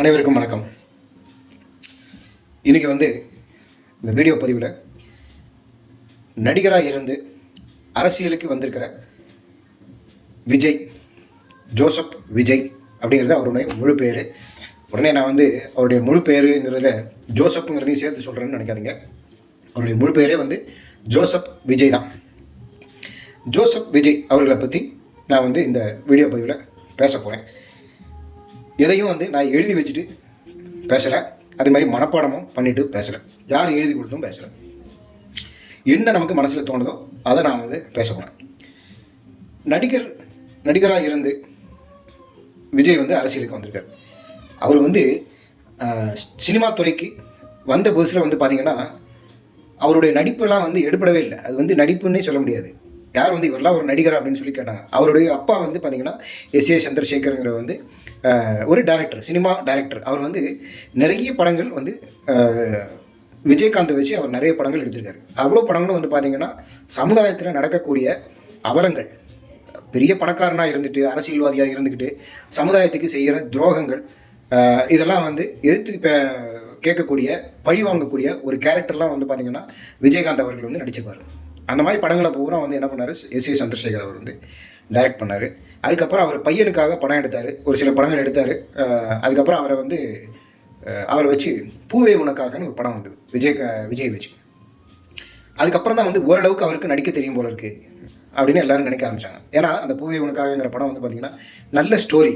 அனைவருக்கும் வணக்கம். இன்றைக்கி இந்த வீடியோ பதிவில் நடிகராக இருந்து அரசியலுக்கு வந்திருக்கிற விஜய், ஜோசப் விஜய் அப்படிங்கிறது அவருடைய முழு பேர். உடனே நான் அவருடைய முழு பேருங்கிறதுல ஜோசப்புங்கிறதையும் சேர்த்து சொல்கிறேன்னு நினைக்காதீங்க. அவருடைய முழு பேரே ஜோசப் விஜய் தான். ஜோசப் விஜய் அவர்களை பற்றி நான் இந்த வீடியோ பதிவில் பேச போகிறேன். எதையும் நான் எழுதி வச்சுட்டு பேசலை, அதே மாதிரி மனப்பாடமும் பண்ணிவிட்டு பேசலை, யார் எழுதி கொடுத்தும் பேசலை. என்ன நமக்கு மனசில் தோணுதோ அதை நான் பேச போனேன். நடிகராக இருந்து விஜய் அரசியலுக்கு வந்திருக்கார். அவர் சினிமா துறைக்கு வந்த புதுசில் பார்த்தீங்கன்னா அவருடைய நடிப்பெல்லாம் எடுப்படவே இல்லை. அது நடிப்புன்னே சொல்ல முடியாது. யார் இவரெல்லாம் ஒரு நடிகர் அப்படின்னு சொல்லி கேட்டாங்க. அவருடைய அப்பா பார்த்தீங்கன்னா எஸ்.ஏ. சந்திரசேகருங்கிற ஒரு டைரக்டர், சினிமா டைரக்டர். அவர் நிறைய படங்கள் விஜயகாந்தை வச்சு அவர் நிறைய படங்கள் எடுத்திருக்காரு. அவ்வளோ படங்களும் பார்த்தீங்கன்னா சமுதாயத்தில் நடக்கக்கூடிய அவலங்கள், பெரிய பணக்காரனாக இருந்துட்டு அரசியல்வாதியாக இருந்துக்கிட்டு சமுதாயத்துக்கு செய்கிற துரோகங்கள், இதெல்லாம் எதிர்த்து இப்போ கேட்கக்கூடிய, பழி வாங்கக்கூடிய ஒரு கேரக்டர்லாம் பார்த்தீங்கன்னா விஜயகாந்த் அவர்கள் நடிச்சிருப்பார். அந்த மாதிரி படங்களை பூரா என்ன பண்ணார், எஸ்.ஏ. சந்திரசேகர் அவர் டைரக்ட் பண்ணார். அதுக்கப்புறம் அவர் பையனுக்காக படம் எடுத்தார், ஒரு சில படங்கள் எடுத்தார். அதுக்கப்புறம் அவரை வச்சு பூவே உனக்காகன்னு ஒரு படம் வந்தது விஜய் வச்சு. அதுக்கப்புறம் தான் ஓரளவுக்கு அவருக்கு நடிக்க தெரியும் போல இருக்குது அப்படின்னு எல்லோரும் நினைக்க ஆரம்பித்தாங்க. ஏன்னா அந்த பூவே உனக்காகங்கிற படம் பார்த்திங்கன்னா நல்ல ஸ்டோரி.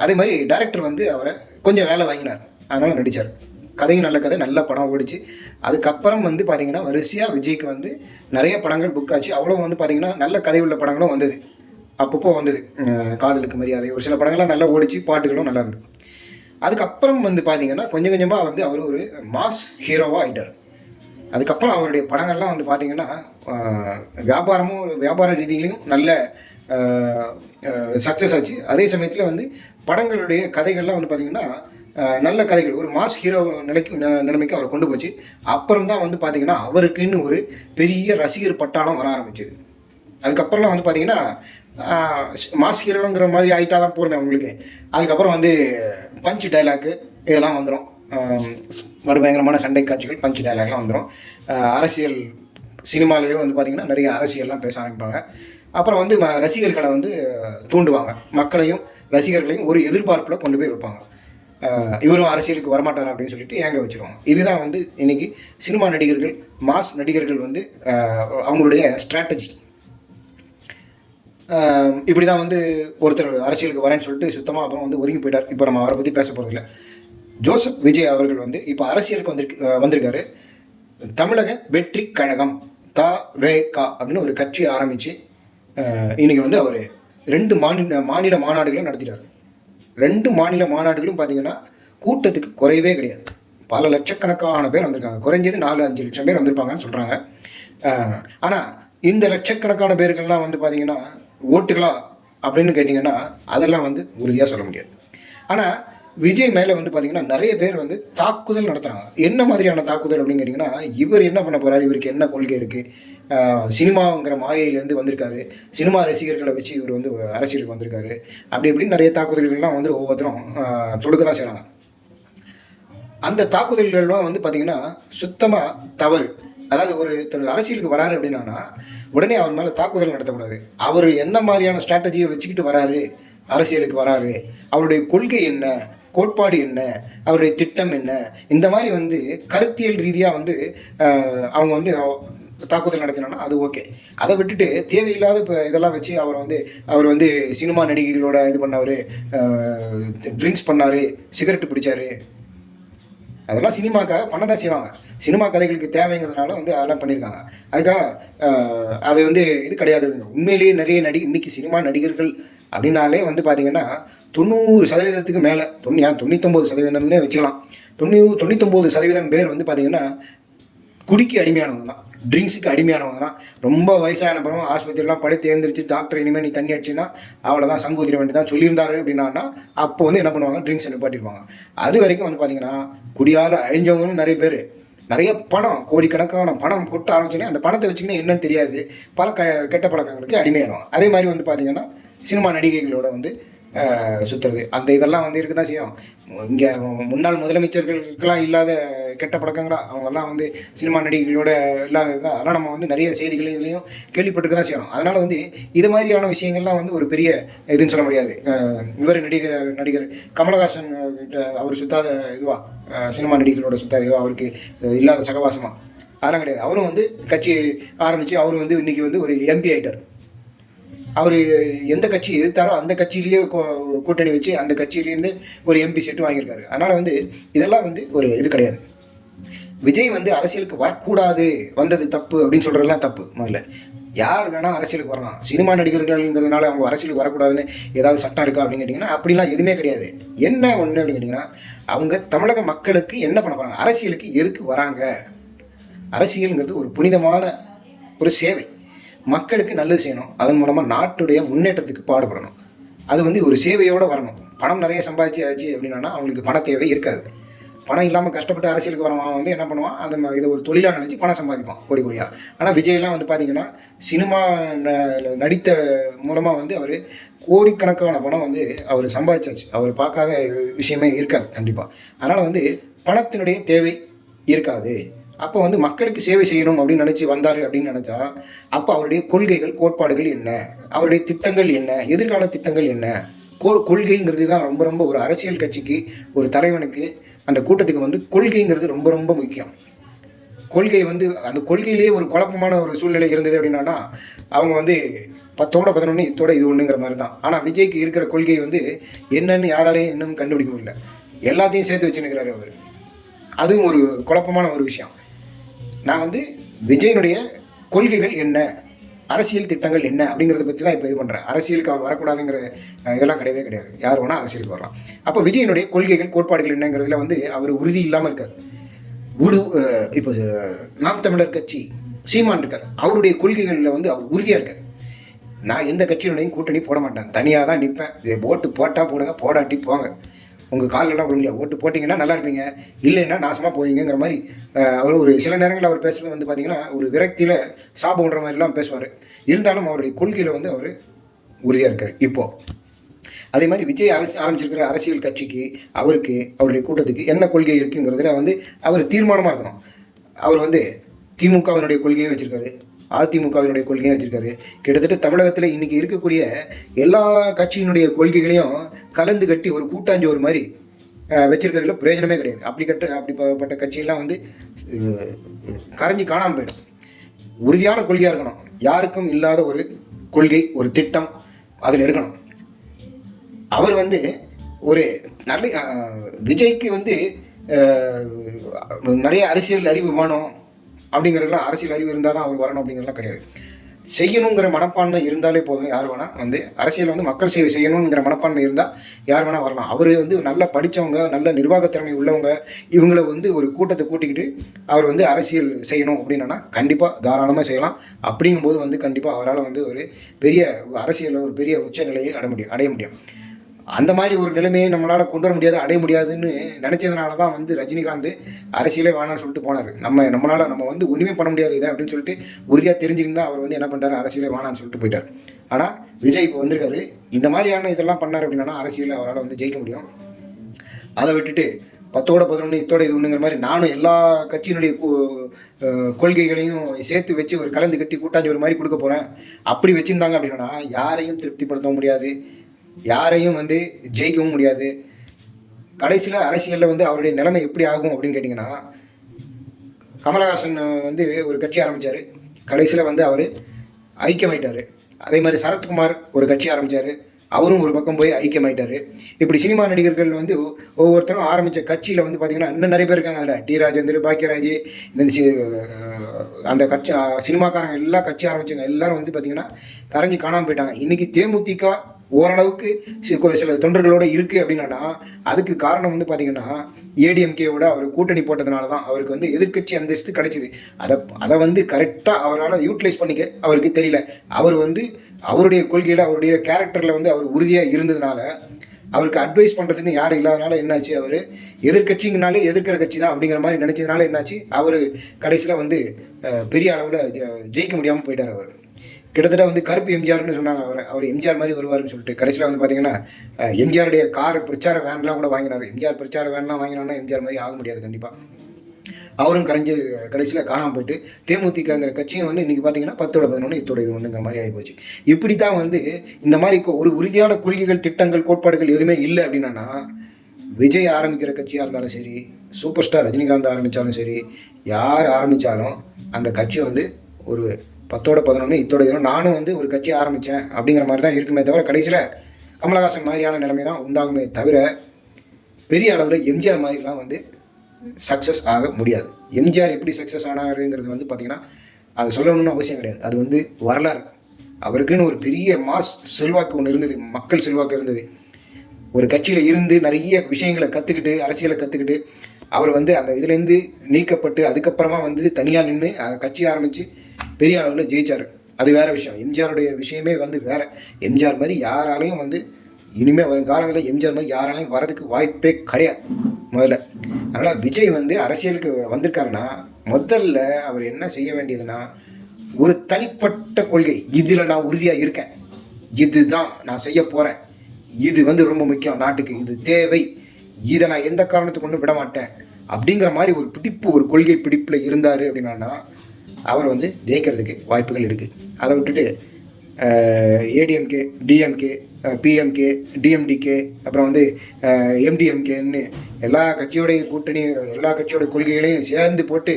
அதே மாதிரி டைரக்டர் அவரை கொஞ்சம் வேலை வாங்கினார், அதனால் நடித்தார். கதையும் நல்ல கதை, நல்ல படம் ஓடிச்சு. அதுக்கப்புறம் பார்த்திங்கன்னா வரிசையாக விஜய்க்கு நிறைய படங்கள் புக் ஆச்சு. அவ்வளோ பார்த்திங்கன்னா நல்ல கதை உள்ள படங்களும் வந்தது, அப்பப்போ வந்தது. காதலுக்கு மரியாதை, ஒரு சில படங்கள்லாம் நல்லா ஓடிச்சு, பாட்டுகளும் நல்லா இருந்தது. அதுக்கப்புறம் பார்த்திங்கன்னா கொஞ்சம் கொஞ்சமாக அவர் ஒரு மாஸ் ஹீரோவாக ஆகிட்டார். அதுக்கப்புறம் அவருடைய படங்கள்லாம் பார்த்திங்கன்னா வியாபார ரீதியிலையும் நல்ல சக்ஸஸ் ஆச்சு. அதே சமயத்தில் படங்களுடைய கதைகள்லாம் பார்த்திங்கன்னா நல்ல கதைகள், ஒரு மாஸ் ஹீரோ நிலைமைக்கு அவர் கொண்டு போச்சு. அப்புறம் தான் பார்த்திங்கன்னா அவருக்குன்னு ஒரு பெரிய ரசிகர் பட்டாளம் வர ஆரம்பிச்சிது. அதுக்கப்புறம்லாம் பார்த்திங்கன்னா மாஸ் ஹீரோங்கிற மாதிரி ஆகிட்டா தான் போகிறேன் அவங்களுக்கு. அதுக்கப்புறம் பஞ்ச் டைலாக்கு இதெல்லாம் வந்துடும், பயங்கரமான சண்டை காட்சிகள், பஞ்ச் டைலாக்லாம் வந்துடும். அரசியல் சினிமாலேயே பார்த்திங்கன்னா நிறைய அரசியல்லாம் பேச ஆரம்பிப்பாங்க. அப்புறம் ரசிகர்களை தூண்டுவாங்க, மக்களையும் ரசிகர்களையும் ஒரு எதிர்பார்ப்பில் கொண்டு போய் வைப்பாங்க. இவரும் அரசியலுக்கு வரமாட்டார் அப்படின்னு சொல்லிட்டு ஏங்க வச்சுருவாங்க. இதுதான் இன்றைக்கி சினிமா நடிகர்கள், மாஸ் நடிகர்கள் அவங்களுடைய ஸ்ட்ராட்டஜி. இப்படி தான் ஒருத்தர் அரசியலுக்கு வரேன்னு சொல்லிட்டு சுத்தமாக அப்புறம் ஒதுங்கி போயிட்டார். இப்போ நம்ம அவரை பற்றி பேச போகிறதில்ல. ஜோசப் விஜய் அவர்கள் இப்போ அரசியலுக்கு வந்திருக்காரு. தமிழக வெற்றி கழகம் த.வே.க அப்படின்னு ஒரு கட்சி ஆரம்பித்து இன்றைக்கி அவர் 2 மாநில மாநாடுகளை நடத்திட்டார். 2 மாநில மாநாடுகளும் பார்த்திங்கன்னா கூட்டத்துக்கு குறையவே கிடையாது. பல லட்சக்கணக்கான பேர் வந்திருக்காங்க. குறைஞ்சது 4-5 லட்சம் பேர் வந்திருப்பாங்கன்னு சொல்கிறாங்க. ஆனால் இந்த லட்சக்கணக்கான பேர்கள்லாம் பார்த்திங்கன்னா ஓட்டுகளா அப்படின்னு கேட்டிங்கன்னா அதெல்லாம் உறுதியாக சொல்ல முடியாது. ஆனால் விஜய் மேலே பார்த்திங்கன்னா நிறைய பேர் தாக்குதல் நடத்துகிறாங்க. என்ன மாதிரியான தாக்குதல் அப்படின்னு கேட்டிங்கன்னா, இவர் என்ன பண்ண போகிறார், இவருக்கு என்ன கொள்கை இருக்குது, சினிமாங்கிற மாயையிலேருந்து வந்திருக்காரு, சினிமா ரசிகர்களை வச்சு இவர் அரசியலுக்கு வந்திருக்காரு, அப்படி இப்படின்னு நிறைய தாக்குதல்கள்லாம் ஒவ்வொருத்தரும் தொடுக்க தான் செய்கிறாங்க. அந்த தாக்குதல்கள்லாம் பார்த்திங்கன்னா சுத்தமாக தவறு. அதாவது ஒருத்தர் அரசியலுக்கு வராரு அப்படின்னா உடனே அவர் மேலே தாக்குதல் நடத்தக்கூடாது. அவர் என்ன மாதிரியான ஸ்ட்ராட்டஜியை வச்சுக்கிட்டு வராரு, அரசியலுக்கு வராரு, அவருடைய கொள்கை என்ன, கோட்பாடு என்ன, அவருடைய திட்டம் என்ன, இந்த மாதிரி கருத்தியல் ரீதியாக அவங்க தாக்குதல் நடத்தினா அது ஓகே. அதை விட்டுட்டு தேவையில்லாத இப்போ இதெல்லாம் வச்சு அவர் சினிமா நடிகைகளோட இது பண்ணார், ட்ரிங்க்ஸ் பண்ணார், சிகரெட்டு பிடிச்சார், அதெல்லாம் சினிமாக்காக பண்ண தான் செய்வாங்க. சினிமா கதைகளுக்கு தேவைங்கிறதுனால அதெல்லாம் பண்ணியிருக்காங்க. அதுக்காக அது இது கிடையாது. உண்மையிலேயே நிறைய இன்றைக்கி சினிமா நடிகர்கள் அப்படின்னாலே பார்த்திங்கன்னா 90% மேலே, 99% வச்சுக்கலாம். 99% பேர் பார்த்திங்கன்னா குடிக்கு அடிமையானவங்க தான், ட்ரிங்க்ஸுக்கு அடிமையானவங்க தான். ரொம்ப வயசான பிறகு ஆஸ்பத்திரிலாம் படுத்து எழுந்திரிச்சு டாக்டர் இனிமேல் நீ தண்ணி அடிச்சுன்னா அவ்வளோதான், சங்கூதிர வேண்டி தான் சொல்லியிருந்தாரு அப்படின்னா அப்போ என்ன பண்ணுவாங்க, ட்ரிங்க்ஸ் நிப்பாட்டிடுவாங்க. அது வரைக்கும் பார்த்திங்கன்னா குடியால் அழிஞ்சவங்களும் நிறைய பேர், நிறைய பணம், கோடிக்கணக்கான பணம் கொட்ட ஆரம்பிச்சோன்னே அந்த பணத்தை வச்சுக்கினா என்னன்னு தெரியாது, பல கெட்ட பழக்கங்களுக்கு அடிமையாகும். அதே மாதிரி பார்த்திங்கன்னா சினிமா நடிகைகளோட சுற்றுறது அந்த இதெல்லாம் வந்து இருக்க தான் செய்யும். இங்கே முன்னாள் முதலமைச்சர்களுக்கெல்லாம் இல்லாத கெட்ட பழக்கங்களா அவங்கெல்லாம் வந்து சினிமா நடிகைகளோட இல்லாதது தான். அதெல்லாம் நம்ம வந்து நிறைய செய்திகள் இதுலேயும் கேள்விப்பட்டுக்க தான் செய்யணும். அதனால் வந்து இது மாதிரியான விஷயங்கள்லாம் வந்து ஒரு பெரிய இதுன்னு சொல்ல முடியாது. இவர் நடிகர் கமலஹாசன் கிட்ட அவர் சுத்தாத இதுவா, சினிமா நடிகர்களோட சுத்தாத இதுவா அவருக்கு இல்லாத சகவாசமா அதெல்லாம் கிடையாது. அவரும் வந்து கட்சி ஆரம்பித்து அவரும் வந்து இன்றைக்கி வந்து ஒரு எம்பி ஆகிட்டார். அவர் எந்த கட்சி எதிர்த்தாரோ அந்த கட்சியிலேயே கூட்டணி வச்சு அந்த கட்சியிலேருந்து ஒரு எம்பி சீட்டு வாங்கியிருக்காரு. அதனால் வந்து இதெல்லாம் வந்து ஒரு இது கிடையாது. விஜய் வந்து அரசியலுக்கு வரக்கூடாது, வந்தது தப்பு அப்படின்னு சொல்கிறதெல்லாம் தப்பு. முதல்ல யார் வேணால் அரசியலுக்கு வரலாம். சினிமா நடிகர்கள்ங்கிறதுனால அவங்க அரசியலுக்கு வரக்கூடாதுன்னு ஏதாவது சட்டம் இருக்கா அப்படின்னு கேட்டிங்கன்னா அப்படிலாம் எதுவுமே கிடையாது. என்ன ஒன்று அப்படின்னு கேட்டிங்கன்னா அவங்க தமிழக மக்களுக்கு என்ன பண்ண போகிறாங்க, அரசியலுக்கு எதுக்கு வராங்க. அரசியலுங்கிறது ஒரு புனிதமான ஒரு சேவை. மக்களுக்கு நல்லது செய்யணும், அதன் மூலமாக நாட்டுடைய முன்னேற்றத்துக்கு பாடுபடணும். அது வந்து ஒரு சேவையோடு வரணும். பணம் நிறைய சம்பாதிச்சாச்சு அப்படின்னா அவங்களுக்கு பண தேவை இருக்காது. பணம் இல்லாமல் கஷ்டப்பட்டு அரசியலுக்கு வரவன் வந்து என்ன பண்ணுவான், அந்த இதை ஒரு தொழிலாக நினச்சி பணம் சம்பாதிப்பான் கோடி கோடியாக. ஆனால் விஜயெல்லாம் வந்து பார்த்திங்கன்னா சினிமா நடித்த மூலமாக வந்து அவர் கோடிக்கணக்கான பணம் வந்து அவர் சம்பாதிச்சாச்சு. அவர் பார்க்காத விஷயமே இருக்காது கண்டிப்பாக. அதனால் வந்து பணத்தினுடைய தேவை இருக்காது. அப்போ வந்து மக்களுக்கு சேவை செய்யணும் அப்படின்னு நினச்சி வந்தார் அப்படின்னு நினச்சா அப்போ அவருடைய கொள்கைகள் கோட்பாடுகள் என்ன, அவருடைய திட்டங்கள் என்ன, எதிர்கால திட்டங்கள் என்ன. கொள்கைங்கிறது தான் ரொம்ப ரொம்ப ஒரு அரசியல் கட்சிக்கு ஒரு தலைவனுக்கு அந்த கூட்டத்துக்கு வந்து கொள்கைங்கிறது ரொம்ப ரொம்ப முக்கியம். கொள்கை வந்து அந்த கொள்கையிலேயே ஒரு குழப்பமான ஒரு சூழ்நிலை இருந்தது அப்படின்னா அவங்க வந்து 10ஓட 11 இத்தோட இது ஒன்றுங்கிற மாதிரி தான். ஆனால் விஜய்க்கு இருக்கிற கொள்கை வந்து என்னன்னு யாராலையும் இன்னும் கண்டுபிடிக்க முடியல. எல்லாத்தையும் சேர்த்து வச்சுன்னுக்கிறாரு அவர். அதுவும் ஒரு குழப்பமான ஒரு விஷயம். நான் வந்து விஜயனுடைய கொள்கைகள் என்ன, அரசியல் திட்டங்கள் என்ன அப்படிங்கிறத பற்றி தான் இப்போ இது பண்ணுறேன். அரசியலுக்கு அவர் வரக்கூடாதுங்கிற இதெல்லாம் கிடையவே கிடையாது. யார் வேணால் அரசியலுக்கு வரலாம். அப்போ விஜயனுடைய கொள்கைகள் கோட்பாடுகள் என்னங்கிறதுல வந்து அவர் உறுதி இல்லாமல் இருக்கார். இப்போ நாம் தமிழர் கட்சி சீமான் இருக்கார், அவருடைய கொள்கைகளில் வந்து அவர் உறுதியாக இருக்கார். நான் எந்த கட்சியினுடையும் கூட்டணி போட மாட்டேன், தனியாக தான் நிற்பேன். ஓட்டு போட்டால் போடுங்க, போடாட்டி போங்க, உங்கள் காலெல்லாம் விட முடியாது. ஓட்டு போட்டிங்கன்னா நல்லா இருப்பீங்க, இல்லைன்னா நாசமாக போவீங்கிற மாதிரி அவர் ஒரு சில நேரங்களில் அவர் பேசுகிறது வந்து பார்த்திங்கன்னா ஒரு விரக்தியில் சாபம் பண்ணுற மாதிரிலாம் பேசுவார். இருந்தாலும் அவருடைய கொள்கையில் வந்து அவர் உறுதியாக இருக்கார். இப்போது அதே மாதிரி விஜய் ஆரம்பிச்சிருக்கிற அரசியல் கட்சிக்கு அவருக்கு அவருடைய கூட்டத்துக்கு என்ன கொள்கை இருக்குங்கிறதுல வந்து அவர் தீர்மானமாக இருக்கணும். அவர் வந்து திமுகவினுடைய கொள்கையும் வச்சுருக்காரு, அதிமுகவினுடைய கொள்கையும் வச்சுருக்காரு. கிட்டத்தட்ட தமிழகத்தில் இன்றைக்கி இருக்கக்கூடிய எல்லா கட்சியினுடைய கொள்கைகளையும் கலந்து கட்டி ஒரு கூட்டாஞ்சோறு மாதிரி வச்சுருக்கிறதுல பிரயோஜனமே கிடையாது. அப்படிப்பட்ட கட்சியெல்லாம் வந்து கரைஞ்சி காணாமல் போயிடும். உறுதியான கொள்கையாக இருக்கணும். யாருக்கும் இல்லாத ஒரு கொள்கை, ஒரு திட்டம் அதில் இருக்கணும். அவர் வந்து ஒரு நல்ல விஜய்க்கு வந்து நிறைய அரசியல் அறிவு வேணும் அப்படிங்கிறதுலாம், அரசியல் அறிவு இருந்தால் தான் அவர் வரணும் அப்படிங்கிறதுலாம் கிடையாது. செய்யணுங்கிற மனப்பான்மை இருந்தாலே போதும். யார் வேணால் வந்து அரசியல் வந்து மக்கள் சேவை செய்யணுங்கிற மனப்பான்மை இருந்தால் யார் வேணால் வரலாம். அவர் வந்து நல்லா படித்தவங்க, நல்ல நிர்வாகத்திறமை உள்ளவங்க, இவங்களை வந்து ஒரு கூட்டத்தை கூட்டிக்கிட்டு அவர் வந்து அரசியல் செய்யணும் அப்படின்னா கண்டிப்பாக தாராளமாக செய்யலாம். அப்படிங்கும்போது வந்து கண்டிப்பாக அவரால் வந்து ஒரு பெரிய அரசியலில் ஒரு பெரிய உச்ச நிலையை அடைய முடியும். அந்த மாதிரி ஒரு நிலைமையை நம்மளால் கொண்டு வர முடியாது, அடைய முடியாதுன்னு நினச்சதுனால தான் வந்து ரஜினிகாந்த் அரசியலே வேணான்னு சொல்லிட்டு போனார். நம்ம வந்து ஒன்றுமே பண்ண முடியாது இதை அப்படின்னு சொல்லிட்டு உறுதியாக தெரிஞ்சுக்கிட்டு தான் அவர் வந்து என்ன பண்ணுறாரு, அரசியலே வேணான்னு சொல்லிட்டு போயிட்டார். ஆனால் விஜய் இப்போ வந்திருக்காரு, இந்த மாதிரியான இதெல்லாம் பண்ணார் அப்படின்னா அரசியலில் அவரால் வந்து ஜெயிக்க முடியும். அதை விட்டுட்டு 10ஓட 11 இத்தோட இது ஒன்றுங்கிற மாதிரி நானும் எல்லா கட்சியினுடைய கொள்கைகளையும் சேர்த்து வச்சு ஒரு கலந்து கட்டி கூட்டாஞ்சி ஒரு மாதிரி கொடுக்க போகிறேன் அப்படி வச்சுருந்தாங்க அப்படின்னா யாரையும் திருப்திப்படுத்தவும் முடியாது, யாரையும் வந்து ஜெயிக்கவும் முடியாது. கடைசியில் அரசியலில் வந்து அவருடைய நிலைமை எப்படி ஆகும் அப்படின்னு கேட்டிங்கன்னா, கமலஹாசன் வந்து ஒரு கட்சி ஆரம்பித்தார், கடைசியில் வந்து அவர் ஐக்கியமாயிட்டார். அதே மாதிரி சரத்குமார் ஒரு கட்சி ஆரம்பித்தார், அவரும் ஒரு பக்கம் போய் ஐக்கியமாயிட்டார். இப்படி சினிமா நடிகர்கள் வந்து ஒவ்வொருத்தரும் ஆரம்பித்த கட்சியில் வந்து பார்த்திங்கன்னா இன்னும் நிறைய பேர் இருக்காங்க. அதில் டி ராஜேந்தர், பாக்கியராஜ், இந்த அந்த கட்சி சினிமாக்காரங்க எல்லா கட்சி ஆரம்பித்தவங்க எல்லோரும் வந்து பார்த்திங்கன்னா கரைஞ்சி காணாமல் போயிட்டாங்க. இன்றைக்கி தேமுதிக ஓரளவுக்கு சில தொண்டர்களோடு இருக்குது அப்படின்னா அதுக்கு காரணம் வந்து பார்த்திங்கன்னா ஏடிஎம்கேவோட அவர் கூட்டணி போட்டதுனால தான் அவருக்கு வந்து எதிர்கட்சி அந்தஸ்து கிடைச்சிது. அதை வந்து கரெக்டாக அவரால் யூட்டிலைஸ் பண்ணிக்க அவருக்கு தெரியல. அவர் வந்து அவருடைய கொள்கையில் அவருடைய கேரக்டரில் வந்து அவர் உறுதியாக இருந்ததுனால அவருக்கு அட்வைஸ் பண்ணுறதுக்கு யாரும் இல்லாதனால என்னாச்சு, அவர் எதிர்கட்சிங்கனாலே எதிர்க்கிற கட்சி தான் அப்படிங்கிற மாதிரி நினச்சதுனால என்னாச்சு, அவர் கடைசியில் வந்து பெரிய அளவில் ஜெயிக்க முடியாமல் போயிட்டார் அவர். கிட்டத்தட்ட வந்து கருப்பு எம்ஜிஆர்னு சொன்னாங்க அவர் எம்ஜிஆர் மாதிரி வருவார்னு சொல்லிட்டு. கடைசியில் வந்து பார்த்தீங்கன்னா எம்ஜிஆருடைய கார் பிரச்சார வேன்லாம் கூட வாங்கினார். எம்ஜிஆர் பிரச்சார வேன்லாம் வாங்கினோன்னா எம்ஜிஆர் மாதிரி ஆக முடியாது கண்டிப்பாக. அவரும் கரைஞ்சு கடைசியில் காணாமல் போயிட்டு தேமுதிகங்கிற கட்சியும் வந்து இன்றைக்கி பார்த்தீங்கன்னா 10/11 இத்தோட இது ஒன்றுங்கிற மாதிரி ஆகிப்போச்சு. இப்படி தான் வந்து இந்த மாதிரி ஒரு உறுதியான கொள்கைகள், திட்டங்கள், கோட்பாடுகள் எதுவுமே இல்லை அப்படின்னா, விஜய் ஆரம்பிக்கிற கட்சியாக இருந்தாலும் சரி, சூப்பர் ஸ்டார் ரஜினிகாந்த் ஆரம்பித்தாலும் சரி, யார் ஆரம்பித்தாலும் அந்த கட்சி வந்து ஒரு 10/11 இத்தோட இதுவும் நானும் வந்து ஒரு கட்சி ஆரம்பித்தேன் அப்படிங்கிற மாதிரி தான் இருக்குமே தவிர, கடைசியில் கமலஹாசன் மாதிரியான நிலைமை தான் உண்டாகுமே தவிர, பெரிய அளவில் எம்ஜிஆர் மாதிரிலாம் வந்து சக்ஸஸ் ஆக முடியாது. எம்ஜிஆர் எப்படி சக்ஸஸ் ஆனாருங்கிறது வந்து பார்த்திங்கன்னா அது சொல்லணும்னு அவசியம் கிடையாது. அது வந்து வரலாறு. அவருக்குன்னு ஒரு பெரிய மாஸ் செல்வாக்கு ஒன்று இருந்தது, மக்கள் செல்வாக்கு இருந்தது. ஒரு கட்சியில் இருந்து நிறைய விஷயங்களை கற்றுக்கிட்டு, அரசியலை கற்றுக்கிட்டு, அவர் வந்து அந்த இதுலேருந்து நீக்கப்பட்டு அதுக்கப்புறமா வந்து தனியாக நின்று கட்சி ஆரம்பித்து பெரிய அளவில் ஜெயிச்சார். அது வேறு விஷயம். எம்ஜிஆருடைய விஷயமே வந்து வேறு. எம்ஜிஆர் மாதிரி யாராலையும் வந்து இனிமேல் வரும் காலங்களில் எம்ஜிஆர் மாதிரி யாராலையும் வரதுக்கு வாய்ப்பே கிடையாது முதல்ல. அதனால் விஜய் வந்து அரசியலுக்கு வந்திருக்காருன்னா முதல்ல அவர் என்ன செய்ய வேண்டியதுன்னா, ஒரு தனிப்பட்ட கொள்கை, இதில் நான் உறுதியாக இருக்கேன், இதுதான் நான் செய்ய போகிறேன், இது வந்து ரொம்ப முக்கியம், நாட்டுக்கு இது தேவை, இதை நான் எந்த காரணத்துக்கு கொண்டு விட மாட்டேன் அப்படிங்கிற மாதிரி ஒரு பிடிப்பு, ஒரு கொள்கை பிடிப்பில் இருந்தார் அப்படின்னா அவர் வந்து ஜெயிக்கிறதுக்கு வாய்ப்புகள் இருக்குது. அதை விட்டுட்டு ஏடிஎம்கே, டிஎம்கே, பிஎம்கே, டிஎம்டிகே, அப்புறம் வந்து எம்டிஎம்கேன்னு எல்லா கட்சியோடைய கூட்டணி, எல்லா கட்சியோட கொள்கைகளையும் சேர்ந்து போட்டு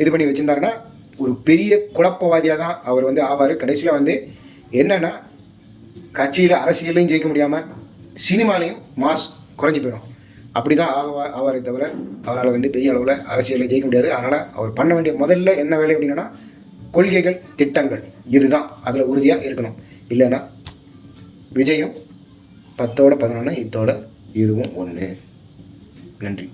இது பண்ணி வச்சுருந்தாருன்னா ஒரு பெரிய குழப்பவாதியாக தான் அவர் வந்து ஆவார். கடைசியில் வந்து என்னென்னா, கட்சியில் அரசியலையும் ஜெயிக்க முடியாமல் சினிமாலையும் மாஸ் குறைஞ்சி போயிடும். அப்படி தான் ஆவாரே தவிர அவரால் வந்து பெரிய அளவில் அரசியலில் ஜெயிக்க முடியாது. அதனால் அவர் பண்ண வேண்டிய முதல்ல என்ன வேலை அப்படின்னா, கொள்கைகள், திட்டங்கள், இதுதான் அதில் உறுதியாக இருக்கணும். இல்லைன்னா விஜயும் 10/11 இத்தோட இதுவும் ஒன்று. நன்றி.